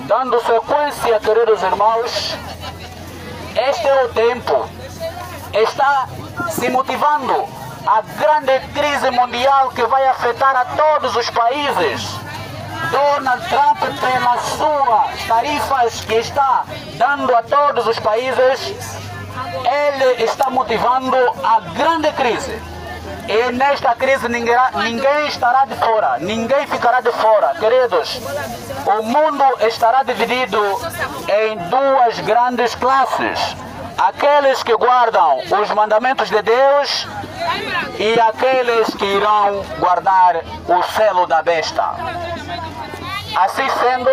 Dando sequência, queridos irmãos, este é o tempo. Está se motivando a grande crise mundial que vai afetar a todos os países. Donald Trump, pelas suas tarifas que está dando a todos os países, ele está motivando a grande crise. E nesta crise ninguém estará de fora, ninguém ficará de fora, queridos. O mundo estará dividido em duas grandes classes: aqueles que guardam os mandamentos de Deus e aqueles que irão guardar o selo da besta. Assim sendo,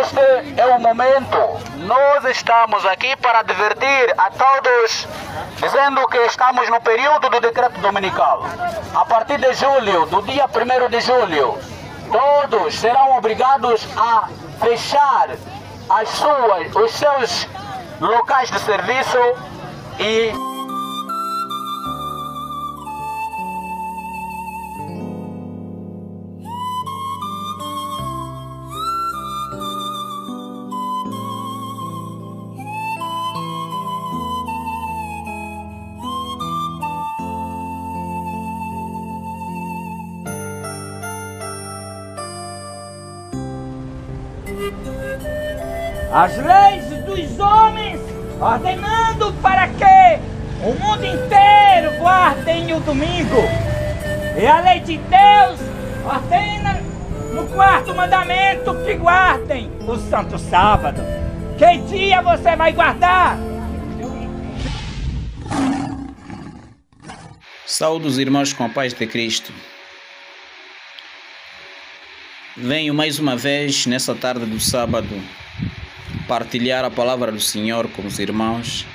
este é o momento. Nós estamos aqui para advertir a todos, dizendo que estamos no período do decreto dominical. A partir de julho, do dia 1º de julho, todos serão obrigados a fechar os seus locais de serviço e as leis dos homens, ordenando para que o mundo inteiro guardem o domingo. E a lei de Deus ordena no 4º mandamento que guardem o santo sábado. Que dia você vai guardar? Saúde os irmãos com a paz de Cristo. Venho mais uma vez nessa tarde do sábado partilhar a palavra do Senhor com os irmãos.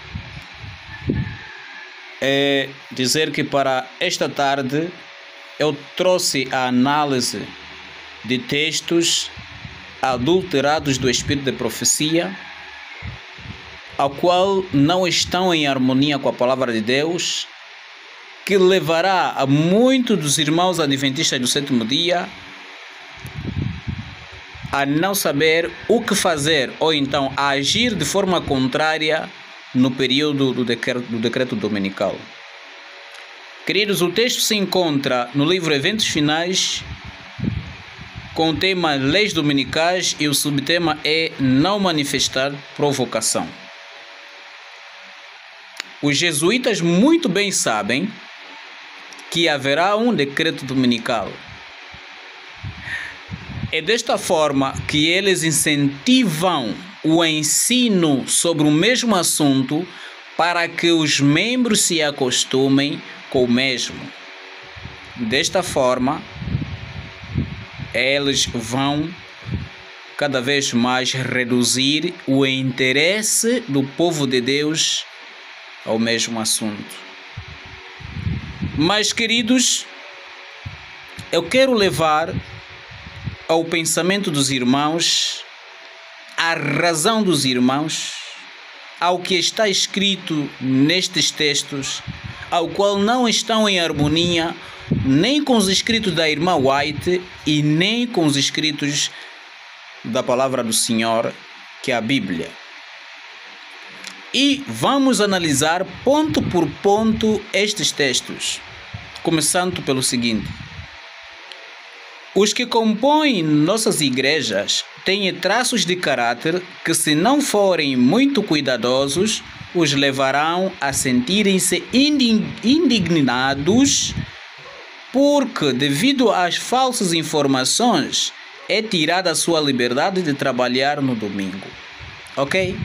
É dizer que para esta tarde eu trouxe a análise de textos adulterados do espírito de profecia, ao qual não estão em harmonia com a palavra de Deus, que levará a muitos dos irmãos adventistas do sétimo dia a não saber o que fazer, ou então a agir de forma contrária no período do decreto dominical. Queridos, o texto se encontra no livro Eventos Finais, com o tema Leis Dominicais, e o subtema é Não Manifestar Provocação. Os jesuítas muito bem sabem que haverá um decreto dominical. É desta forma que eles incentivam o ensino sobre o mesmo assunto para que os membros se acostumem com o mesmo. Desta forma, eles vão cada vez mais reduzir o interesse do povo de Deus ao mesmo assunto. Mas, queridos, eu quero levar ao pensamento dos irmãos, à razão dos irmãos, ao que está escrito nestes textos, ao qual não estão em harmonia nem com os escritos da irmã White e nem com os escritos da palavra do Senhor, que é a Bíblia. E vamos analisar ponto por ponto estes textos, começando pelo seguinte: os que compõem nossas igrejas têm traços de caráter que, se não forem muito cuidadosos, os levarão a sentirem-se indignados, porque, devido às falsas informações, é tirada a sua liberdade de trabalhar no domingo. Ok?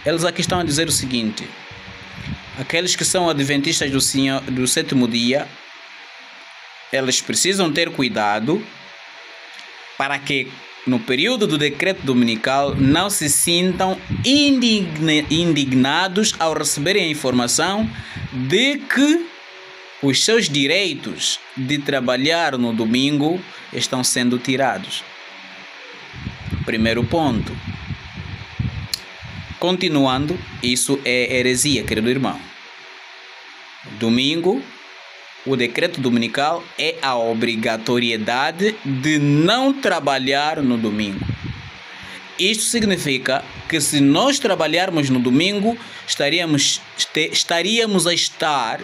Eles aqui estão a dizer o seguinte: aqueles que são adventistas do sétimo dia, eles precisam ter cuidado para que no período do decreto dominical não se sintam indignados ao receberem a informação de que os seus direitos de trabalhar no domingo estão sendo tirados. Primeiro ponto. Continuando, isso é heresia, querido irmão. Domingo, o decreto dominical é a obrigatoriedade de não trabalhar no domingo. Isto significa que se nós trabalharmos no domingo, estaríamos a estar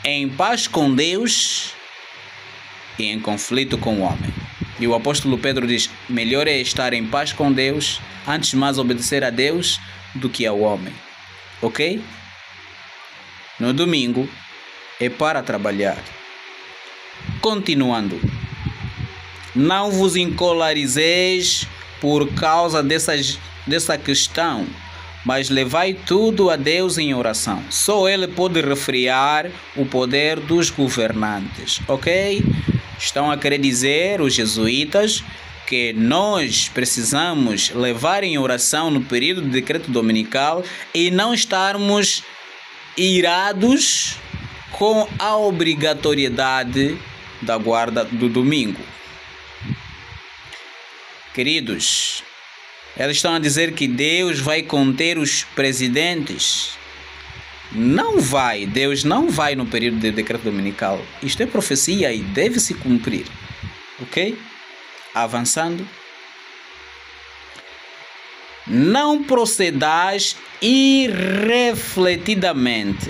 em paz com Deus e em conflito com o homem. E o apóstolo Pedro diz: melhor é estar em paz com Deus, antes mais obedecer a Deus do que ao homem. Ok? No domingo é para trabalhar. Continuando. Não vos encolarizeis por causa dessa questão, mas levai tudo a Deus em oração. Só Ele pode refrear o poder dos governantes. Ok? Estão a querer dizer, os jesuítas, que nós precisamos levar em oração no período do decreto dominical e não estarmos irados com a obrigatoriedade da guarda do domingo. Queridos, eles estão a dizer que Deus vai conter os presidentes. Não vai, Deus não vai no período do decreto dominical. Isto é profecia e deve se cumprir. Ok? Avançando. Não procedais irrefletidamente,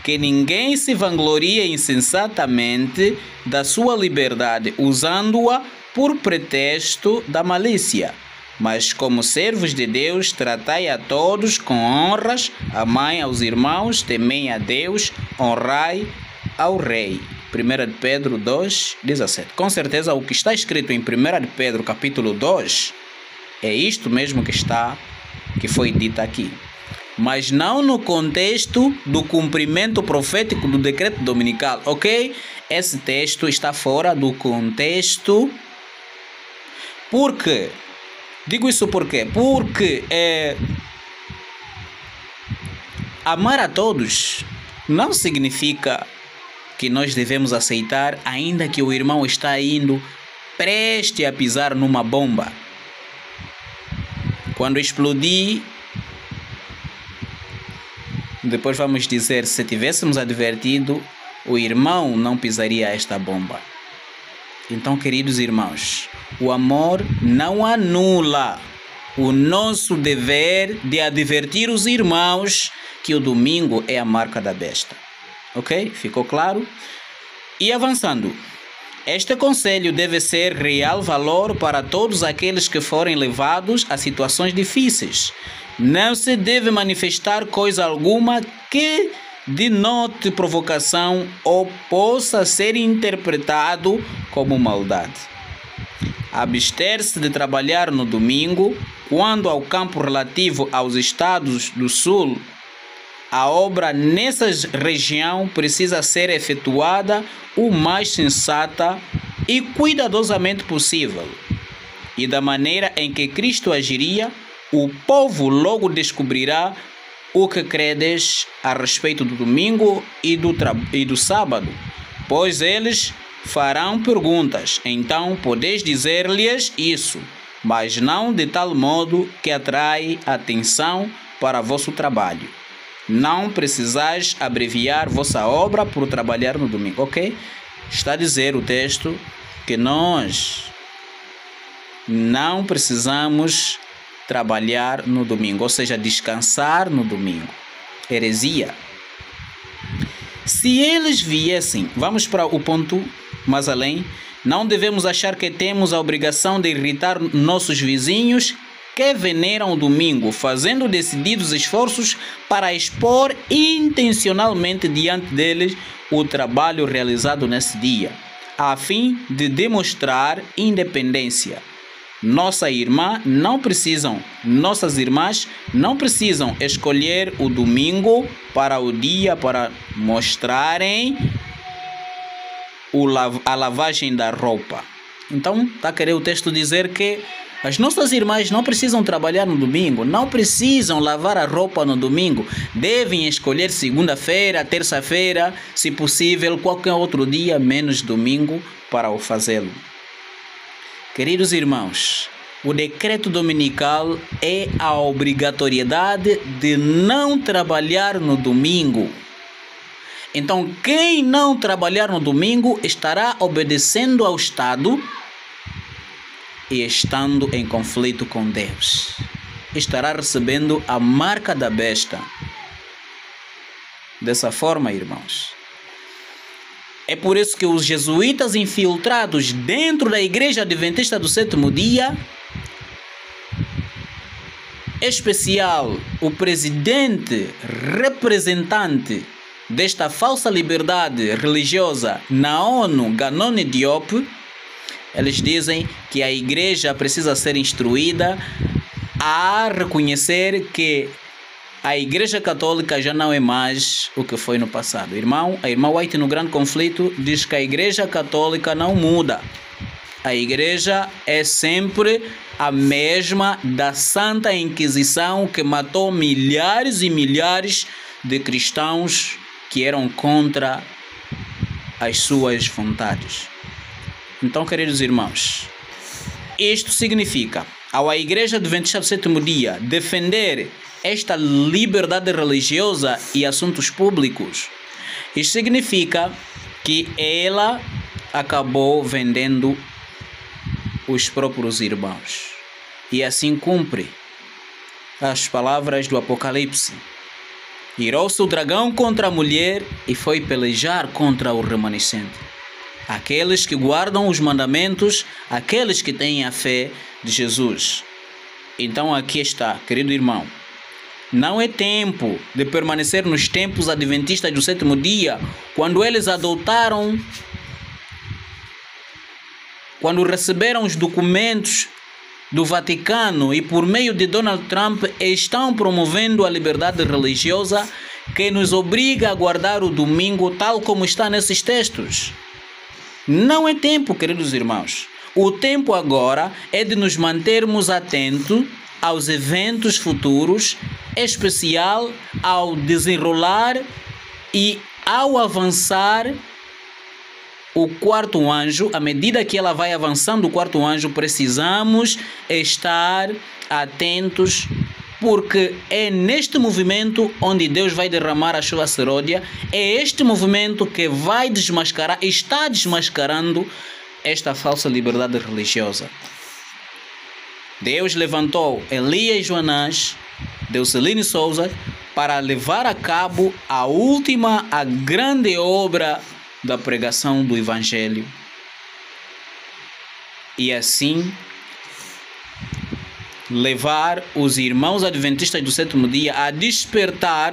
que ninguém se vanglorie insensatamente da sua liberdade, usando-a por pretexto da malícia. Mas como servos de Deus, tratai a todos com honras, amai aos irmãos, temei a Deus, honrai ao rei. 1 Pedro 2:17. Com certeza o que está escrito em 1 Pedro capítulo 2 é isto mesmo que foi dito aqui. Mas não no contexto do cumprimento profético do decreto dominical, ok? Esse texto está fora do contexto. Por quê? Digo isso por quê? Porque amar a todos não significa que nós devemos aceitar ainda que o irmão está indo preste a pisar numa bomba. Quando explodir, depois vamos dizer, se tivéssemos advertido, o irmão não pisaria esta bomba. Então, queridos irmãos, o amor não anula o nosso dever de advertir os irmãos que o domingo é a marca da besta. Ok? Ficou claro? E avançando. Este conselho deve ser real valor para todos aqueles que forem levados a situações difíceis. Não se deve manifestar coisa alguma que denote provocação ou possa ser interpretado como maldade. Abster-se de trabalhar no domingo. Quando ao campo relativo aos estados do sul, a obra nessa região precisa ser efetuada o mais sensata e cuidadosamente possível. E da maneira em que Cristo agiria, o povo logo descobrirá o que credes a respeito do domingo e do sábado, pois eles farão perguntas. Então podeis dizer-lhes isso, mas não de tal modo que atrai atenção para vosso trabalho. Não precisais abreviar vossa obra por trabalhar no domingo, ok? Está a dizer o texto que nós não precisamos trabalhar no domingo, ou seja, descansar no domingo. Heresia. Se eles viessem, vamos para o ponto mais além, não devemos achar que temos a obrigação de irritar nossos vizinhos que veneram o domingo, fazendo decididos esforços para expor intencionalmente diante deles o trabalho realizado nesse dia, a fim de demonstrar independência. Nossas irmãs não precisam escolher o domingo para o dia para mostrarem a lavagem da roupa. Então, está a querer o texto dizer que as nossas irmãs não precisam trabalhar no domingo, não precisam lavar a roupa no domingo, devem escolher segunda-feira, terça-feira, se possível, qualquer outro dia, menos domingo, para o fazê-lo. Queridos irmãos, o decreto dominical é a obrigatoriedade de não trabalhar no domingo. Então, quem não trabalhar no domingo estará obedecendo ao Estado e estando em conflito com Deus. Estará recebendo a marca da besta. Dessa forma, irmãos, é por isso que os jesuítas infiltrados dentro da Igreja Adventista do Sétimo Dia, em especial o presidente representante desta falsa liberdade religiosa na ONU, Ganone Diop, eles dizem que a igreja precisa ser instruída a reconhecer que a Igreja Católica já não é mais o que foi no passado. A irmã White, no Grande Conflito, diz que a Igreja Católica não muda. A igreja é sempre a mesma da Santa Inquisição, que matou milhares e milhares de cristãos que eram contra as suas vontades. Então, queridos irmãos, isto significa, ao a Igreja Adventista do Sétimo Dia defender esta liberdade religiosa e assuntos públicos, isso significa que ela acabou vendendo os próprios irmãos. E assim cumpre as palavras do Apocalipse. Irou-se o dragão contra a mulher e foi pelejar contra o remanescente. Aqueles que guardam os mandamentos, aqueles que têm a fé de Jesus. Então aqui está, querido irmão. Não é tempo de permanecer nos tempos adventistas do sétimo dia, quando eles adotaram, quando receberam os documentos do Vaticano e por meio de Donald Trump estão promovendo a liberdade religiosa que nos obriga a guardar o domingo tal como está nesses textos. Não é tempo, queridos irmãos. O tempo agora é de nos mantermos atentos aos eventos futuros, em especial ao desenrolar e ao avançar o quarto anjo. À medida que ela vai avançando o quarto anjo, precisamos estar atentos, porque é neste movimento onde Deus vai derramar a chuva seródia. É este movimento que vai desmascarar, está desmascarando esta falsa liberdade religiosa. Deus levantou Elias e Joanás, Deuselino Souza, para levar a cabo a grande obra da pregação do Evangelho. E assim levar os irmãos adventistas do sétimo dia a despertar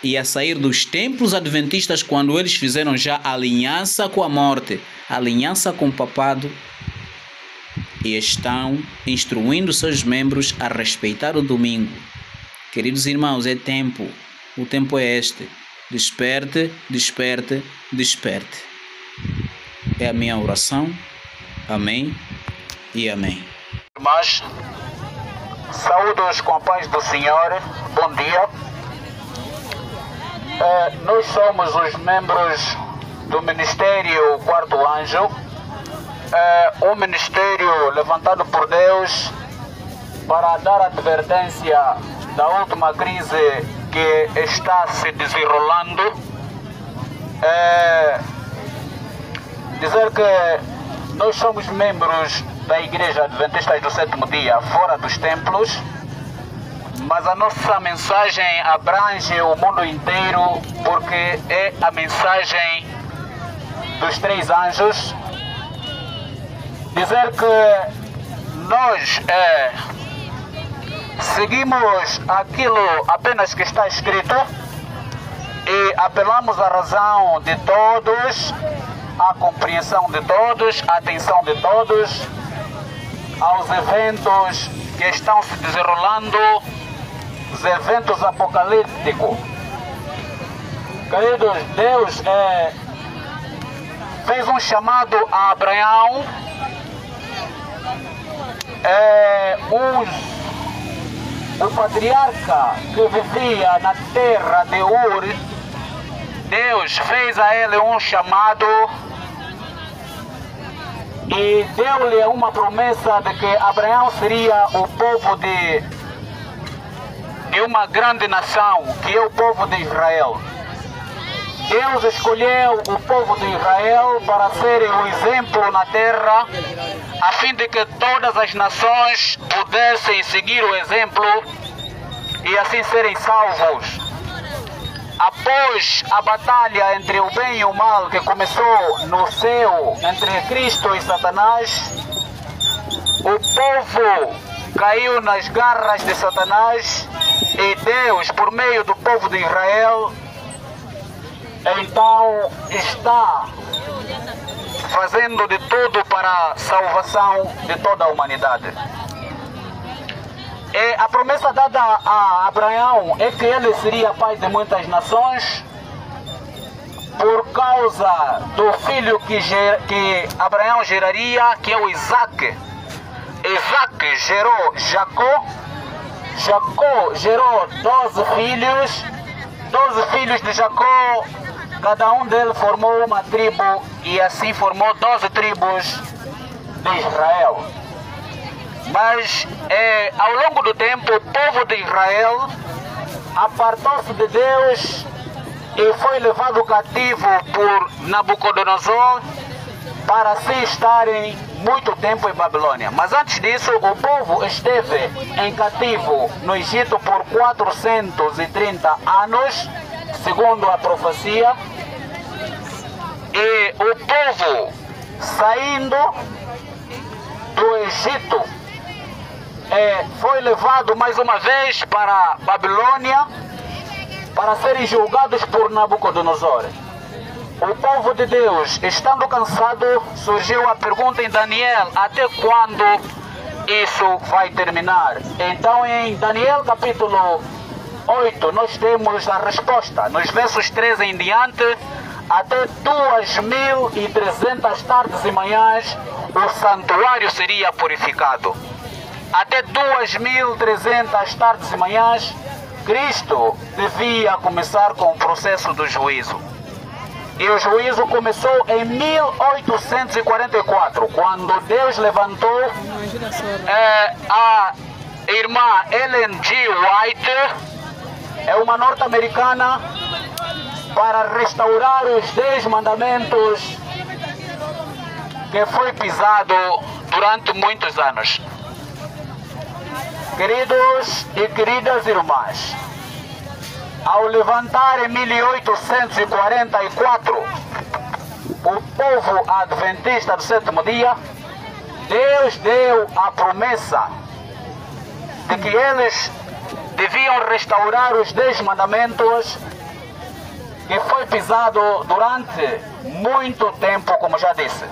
e a sair dos templos adventistas, quando eles fizeram já aliança com a morte, aliança com o papado, e estão instruindo seus membros a respeitar o domingo. Queridos irmãos, é tempo. O tempo é este. Desperte, desperte, desperte. É a minha oração. Amém e amém. Irmãos, saúdos com a paz do Senhor. Bom dia. Nós somos os membros do Ministério Quarto Anjo, um ministério levantado por Deus para dar advertência da última crise que está se desenrolando. Dizer que nós somos membros da Igreja Adventista do Sétimo Dia fora dos templos, mas a nossa mensagem abrange o mundo inteiro, porque é a mensagem dos três anjos. Dizer que nós seguimos aquilo apenas que está escrito e apelamos à razão de todos, à compreensão de todos, à atenção de todos, aos eventos que estão se desenrolando, os eventos apocalípticos. Queridos, Deus fez um chamado a Abraão, o patriarca que vivia na terra de Ur. Deus fez a ele um chamado e deu-lhe uma promessa de que Abraão seria o povo de uma grande nação, que é o povo de Israel. Deus escolheu o povo de Israel para serem o exemplo na terra, a fim de que todas as nações pudessem seguir o exemplo e assim serem salvos. Após a batalha entre o bem e o mal que começou no céu entre Cristo e Satanás, o povo caiu nas garras de Satanás e Deus, por meio do povo de Israel, então está fazendo de tudo para a salvação de toda a humanidade. E a promessa dada a Abraão é que ele seria pai de muitas nações por causa do filho que Abraão geraria, que é o Isaac. Isaac gerou Jacó. Jacó gerou 12 filhos. 12 filhos de Jacó, cada um deles formou uma tribo e assim formou 12 tribos de Israel. Mas ao longo do tempo o povo de Israel apartou-se de Deus e foi levado cativo por Nabucodonosor para assim estarem muito tempo em Babilônia. Mas antes disso o povo esteve em cativo no Egito por 430 anos, segundo a profecia. E o povo saindo do Egito foi levado mais uma vez para Babilônia para serem julgados por Nabucodonosor. O povo de Deus, estando cansado, surgiu a pergunta em Daniel: até quando isso vai terminar? Então em Daniel capítulo 8 nós temos a resposta. Nos versos 13 em diante: até 2.300 tardes e manhãs o santuário seria purificado. Até 2.300 tardes e manhãs Cristo devia começar com o processo do juízo. E o juízo começou em 1844, quando Deus levantou a irmã Ellen G. White, é uma norte-americana, para restaurar os 10 mandamentos que foi pisado durante muitos anos. Queridos e queridas irmãs, ao levantar em 1844 o povo adventista do sétimo dia, Deus deu a promessa de que eles deviam restaurar os 10 mandamentos que foi pisado durante muito tempo, como já disse.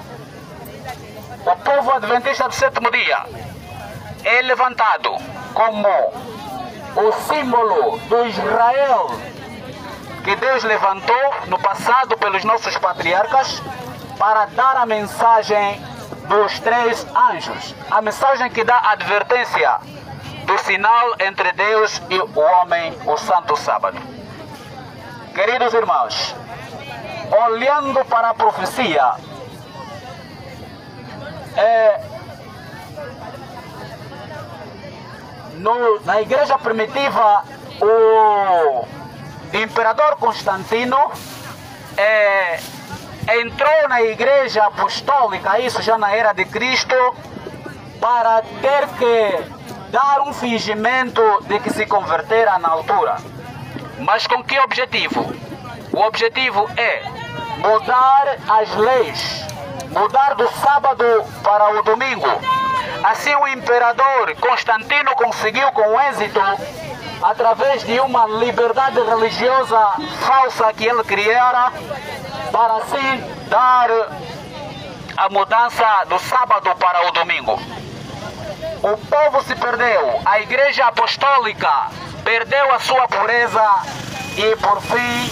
O povo adventista do sétimo dia é levantado como o símbolo do Israel que Deus levantou no passado pelos nossos patriarcas para dar a mensagem dos 3 anjos, a mensagem que dá advertência do sinal entre Deus e o homem, o santo sábado. Queridos irmãos, olhando para a profecia, na igreja primitiva, o imperador Constantino entrou na igreja apostólica, isso já na era de Cristo, para ter que dar um fingimento de que se convertera na altura. Mas com que objetivo? O objetivo é mudar as leis, mudar do sábado para o domingo. Assim o imperador Constantino conseguiu com êxito, através de uma liberdade religiosa falsa que ele criara, para assim dar a mudança do sábado para o domingo. O povo se perdeu, a igreja apostólica perdeu a sua pureza e por fim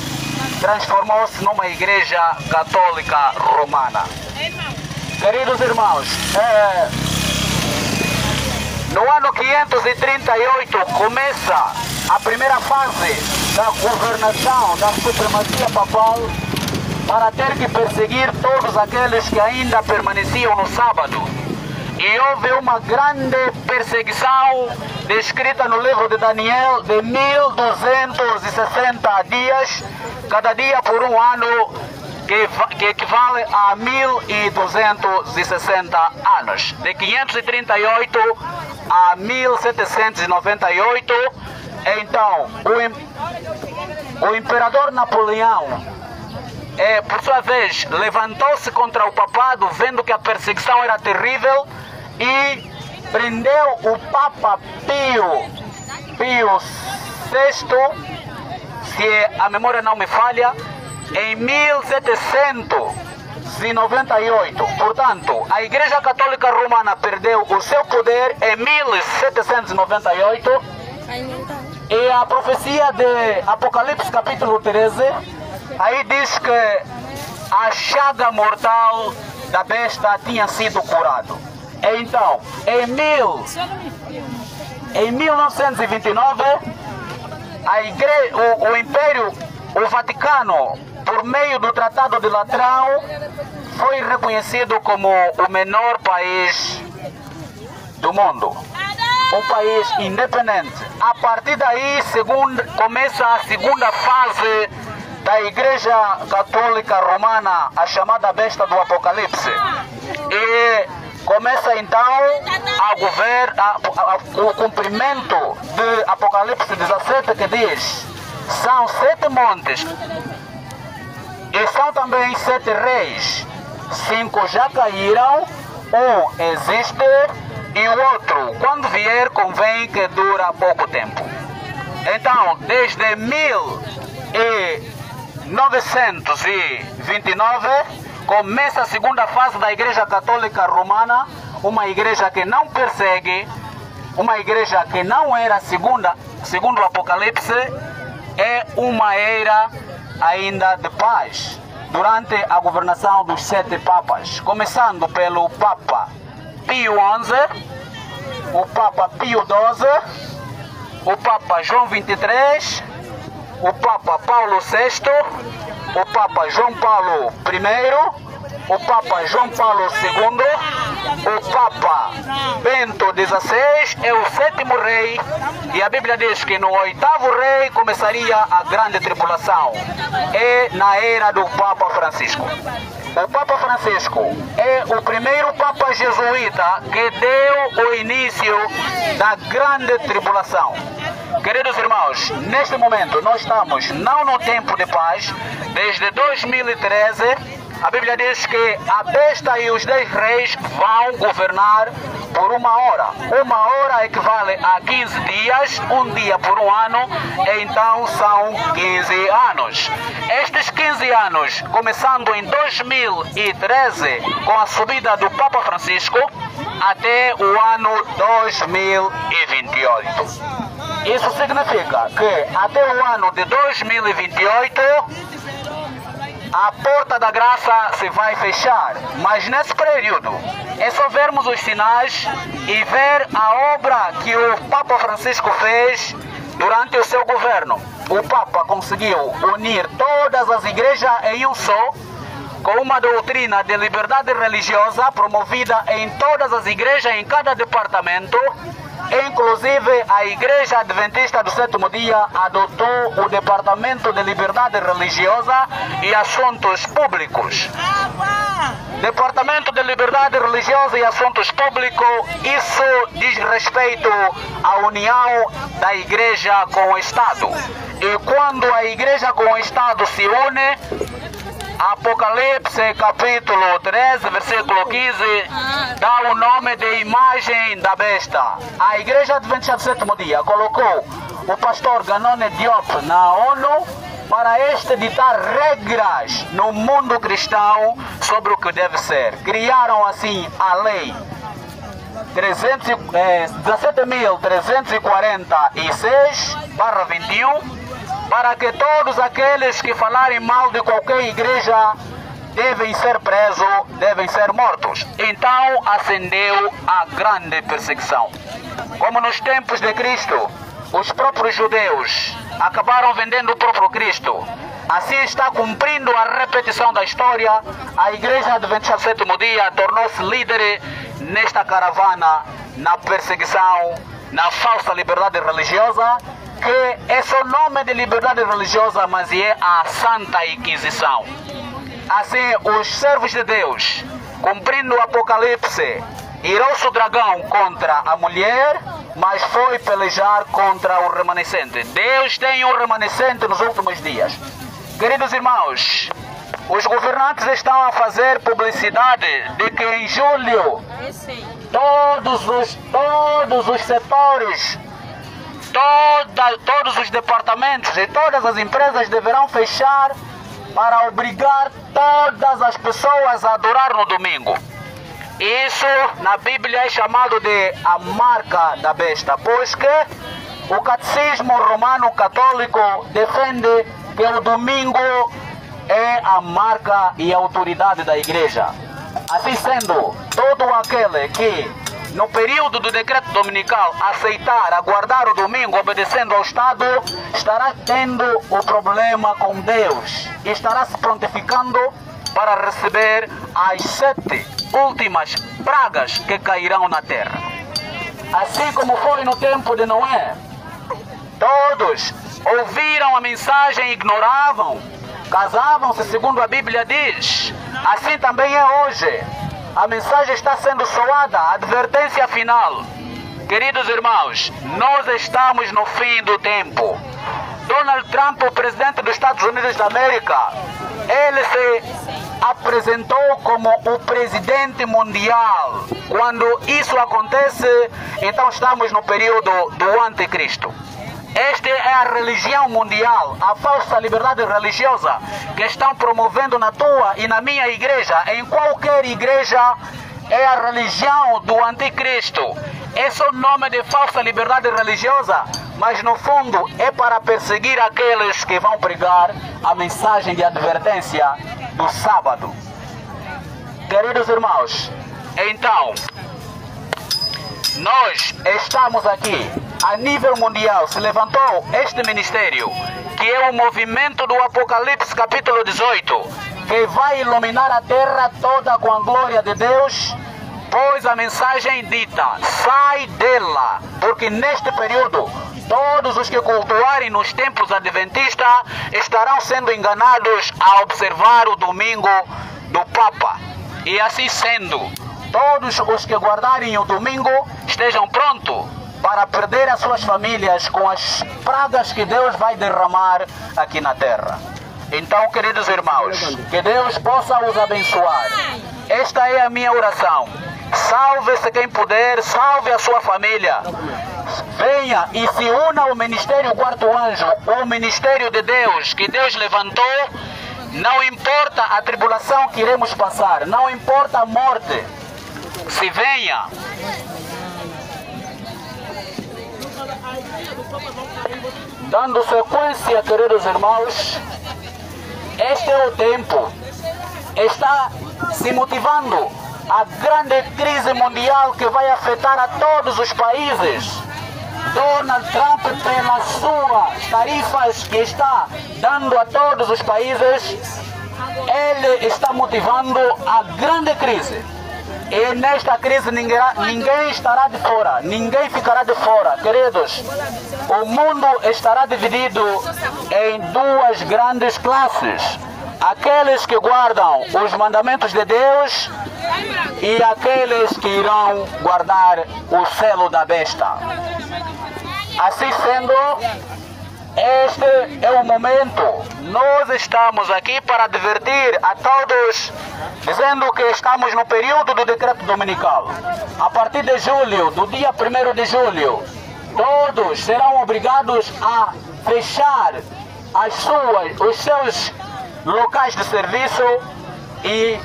transformou-se numa igreja católica romana. Queridos irmãos, no ano 538 começa a primeira fase da governação da supremacia papal para ter que perseguir todos aqueles que ainda permaneciam no sábado. E houve uma grande perseguição descrita no livro de Daniel de 1260 dias, cada dia por um ano, que equivale a 1260 anos. De 538 a 1798, então, o imperador Napoleão, por sua vez, levantou-se contra o papado, vendo que a perseguição era terrível, e prendeu o Papa Pio VI, se a memória não me falha, em 1798. Portanto, a Igreja Católica Romana perdeu o seu poder em 1798. E a profecia de Apocalipse capítulo 13, aí diz que a chaga mortal da besta tinha sido curado. Então, em 1929, o Vaticano, por meio do Tratado de Latrão, foi reconhecido como o menor país do mundo. Um país independente. A partir daí, começa a segunda fase da Igreja Católica Romana, a chamada besta do Apocalipse. E começa então o cumprimento de Apocalipse 17, que diz: são 7 montes e são também 7 reis. 5 já caíram, um existe, e o outro, quando vier, convém que dura pouco tempo. Então, desde 1929, começa a segunda fase da Igreja Católica Romana, uma igreja que não persegue, uma igreja que não era segundo o Apocalipse, é uma era ainda de paz, durante a governação dos 7 papas, começando pelo Papa Pio XI, o Papa Pio XII, o Papa João XXIII, o Papa Paulo VI, o Papa João Paulo I, o Papa João Paulo II, o Papa Bento XVI é o 7º rei, e a Bíblia diz que no 8º rei começaria a grande tribulação, é na era do Papa Francisco. O Papa Francisco é o primeiro Papa jesuíta que deu o início da grande tribulação. Queridos irmãos, neste momento nós estamos não no tempo de paz. Desde 2013, a Bíblia diz que a besta e os 10 reis vão governar por 1 hora. 1 hora equivale a 15 dias, 1 dia por 1 ano, então são 15 anos. Estes 15 anos, começando em 2013, com a subida do Papa Francisco, até o ano 2028. Isso significa que até o ano de 2028, a porta da graça se vai fechar, mas nesse período é só vermos os sinais e ver a obra que o Papa Francisco fez durante o seu governo. O Papa conseguiu unir todas as igrejas em um só, com uma doutrina de liberdade religiosa promovida em todas as igrejas, em cada departamento. Inclusive, a Igreja Adventista do Sétimo Dia adotou o Departamento de Liberdade Religiosa e Assuntos Públicos. Departamento de Liberdade Religiosa e Assuntos Públicos, isso diz respeito à união da Igreja com o Estado. E quando a Igreja com o Estado se une, Apocalipse capítulo 13, versículo 15, dá o nome de imagem da besta. A Igreja Adventista do Sétimo Dia colocou o pastor Ganone Diop na ONU para este ditar regras no mundo cristão sobre o que deve ser. Criaram assim a lei 17.346/21, para que todos aqueles que falarem mal de qualquer igreja devem ser presos, devem ser mortos. Então acendeu a grande perseguição. Como nos tempos de Cristo, os próprios judeus acabaram vendendo o próprio Cristo. Assim está cumprindo a repetição da história. A Igreja Adventista do Sétimo Dia tornou-se líder nesta caravana, na perseguição, na falsa liberdade religiosa, que é só nome de liberdade religiosa, mas é a Santa Inquisição. assim os servos de Deus, cumprindo o Apocalipse, irou-se o dragão contra a mulher, mas foi pelejar contra o remanescente. Deus tem um remanescente nos últimos dias. Queridos irmãos, os governantes estão a fazer publicidade de que em julho todos os setores, todos os departamentos e todas as empresas deverão fechar para obrigar todas as pessoas a adorar no domingo. Isso na Bíblia é chamado de a marca da besta, pois que o catecismo romano católico defende que o domingo é a marca e a autoridade da igreja. Assim sendo, todo aquele que no período do decreto dominical aceitar aguardar o domingo obedecendo ao Estado, estará tendo o problema com Deus e estará se prontificando para receber as 7 últimas pragas que cairão na terra. Assim como foi no tempo de Noé, todos ouviram a mensagem e ignoravam, casavam-se segundo a Bíblia diz. Assim também é hoje. A mensagem está sendo soada, a advertência final. Queridos irmãos, nós estamos no fim do tempo. Donald Trump, o presidente dos Estados Unidos da América, ele se apresentou como o presidente mundial. Quando isso acontece, então estamos no período do anticristo. Esta é a religião mundial, a falsa liberdade religiosa que estão promovendo na tua e na minha igreja, em qualquer igreja, é a religião do anticristo. Esse é o nome de falsa liberdade religiosa, mas no fundo é para perseguir aqueles que vão pregar a mensagem de advertência do sábado. Queridos irmãos, então, nós estamos aqui, a nível mundial, se levantou este ministério, que é o movimento do Apocalipse capítulo 18, que vai iluminar a terra toda com a glória de Deus, pois a mensagem dita, sai dela, porque neste período, todos os que cultuarem nos templos adventistas estarão sendo enganados a observar o domingo do Papa. E assim sendo, todos os que guardarem o domingo estejam prontos para perder as suas famílias com as pragas que Deus vai derramar aqui na terra. Então, queridos irmãos, que Deus possa os abençoar. Esta é a minha oração. Salve-se quem puder, salve a sua família. Venha e se una ao ministério Quarto Anjo, o ministério de Deus, que Deus levantou. Não importa a tribulação que iremos passar, não importa a morte. Se venha. Dando sequência, queridos irmãos, este é o tempo. Está se motivando a grande crise mundial que vai afetar a todos os países. Donald Trump, pelas suas tarifas que está dando a todos os países, ele está motivando a grande crise. E nesta crise ninguém estará de fora, ninguém ficará de fora, queridos. O mundo estará dividido em duas grandes classes. Aqueles que guardam os mandamentos de Deus e aqueles que irão guardar o selo da besta. Assim sendo, este é o momento. Nós estamos aqui para advertir a todos, dizendo que estamos no período do decreto dominical. A partir de julho, do dia 1º de julho, todos serão obrigados a fechar os seus locais de serviço e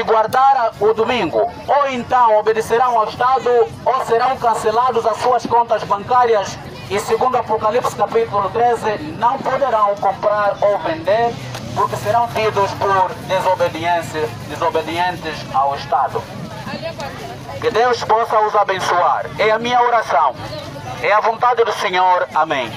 guardar o domingo. Ou então obedecerão ao Estado ou serão cancelados as suas contas bancárias e, segundo Apocalipse capítulo 13, não poderão comprar ou vender porque serão tidos por desobedientes ao Estado. Que Deus possa os abençoar. É a minha oração. É a vontade do Senhor. Amém.